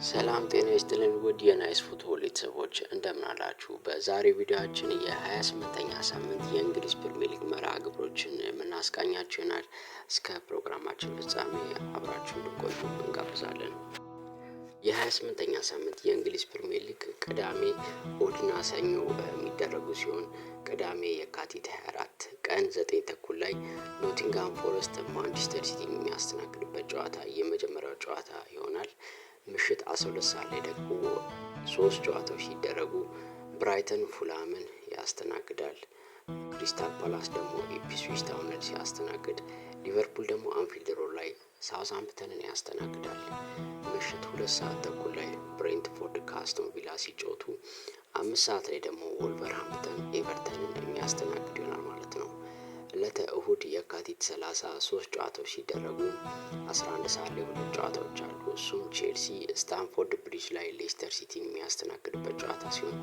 ሰላም ጤና ይስጥልን ውድ የናይስ ፉትቦል ቤተሰቦች እንደምን አላችሁ? በዛሬ ቪዲዮአችን የ28ኛ ሳምንት የእንግሊዝ ፕሪሚየር ሊግ መርሃ ግብሮችን የምናስቃኛችሁ ይሆናል። እስከ ፕሮግራማችን ፍጻሜ አብራችሁ እንድትቆዩ እንጋብዛለን። የ28ኛ ሳምንት የእንግሊዝ ፕሪሚየር ሊግ ቅዳሜ፣ እሁድና ሰኞ የሚደረጉ ሲሆን ቅዳሜ የካቲት 24 ቀን 9 ተኩል ላይ ኖቲንግሃም ፎረስት ማንቸስተር ሲቲ የሚያስተናግድበት ጨዋታ የመጀመሪያው ጨዋታ ይሆናል። ምሽት 12 ሰዓት ላይ ደግሞ 3 ጨዋታዎች ሲደረጉ ብራይተን ፉልሃምን ያስተናግዳል። ክሪስታል ፓላስ ደግሞ ኢፕስዊች ታውንን ሲያስተናግድ፣ ሊቨርፑል ደግሞ አንፊልድ ሮድ ላይ ሳውዝሃምፕተንን ያስተናግዳል። ምሽት 2 ሰዓት ተኩል ላይ ብሬንትፎርድ ከአስቶን ቪላ ሲጫወቱ 5 ሰዓት ላይ ደግሞ ወልቨርሃምፕተን ኤቨርተንን የሚያስተናግድ ይሆናል ማለት ነው። ዕለተ እሁድ የካቲት 30 3 ጨዋታዎች ሲደረጉ 11 ሰዓት ላይ 2 ጨዋታዎች አሉ። እሱም ቼልሲ ስታንፎርድ ብሪጅ ላይ ሌስተር ሲቲን የሚያስተናግድበት ጨዋታ ሲሆን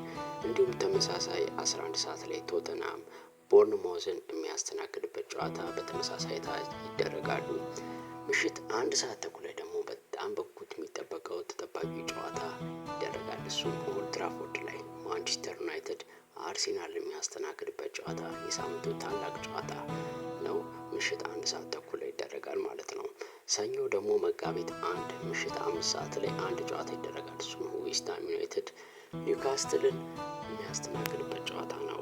እንዲሁም ተመሳሳይ 11 ሰዓት ላይ ቶተንሃም ቦርንማውዝን የሚያስተናግድበት ጨዋታ በተመሳሳይ ይደረጋሉ። ምሽት 1 ሰዓት ተኩል ላይ ደግሞ በጣም በጉጉት የሚጠበቀው ተጠባቂ ጨዋታ ይደረጋል። እሱም ኦልድ ትራፎርድ ላይ ማንቸስተር ዩናይትድ አርሴናል የሚያስተናግድበት ጨዋታ የሳምንቱ ታላቅ ጨዋታ ነው። ምሽት 1 ሰዓት ተኩል ላይ ይደረጋል ማለት ነው። ሰኞ ደግሞ መጋቢት 1 ምሽት 5 ሰዓት ላይ አንድ ጨዋታ ይደረጋል። እሱም ዌስትሃም ዩናይትድ ኒውካስትልን የሚያስተናግድበት ጨዋታ ነው።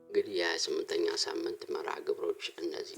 እንግዲህ የ28ኛ ሳምንት መርሃ ግብሮች እነዚህ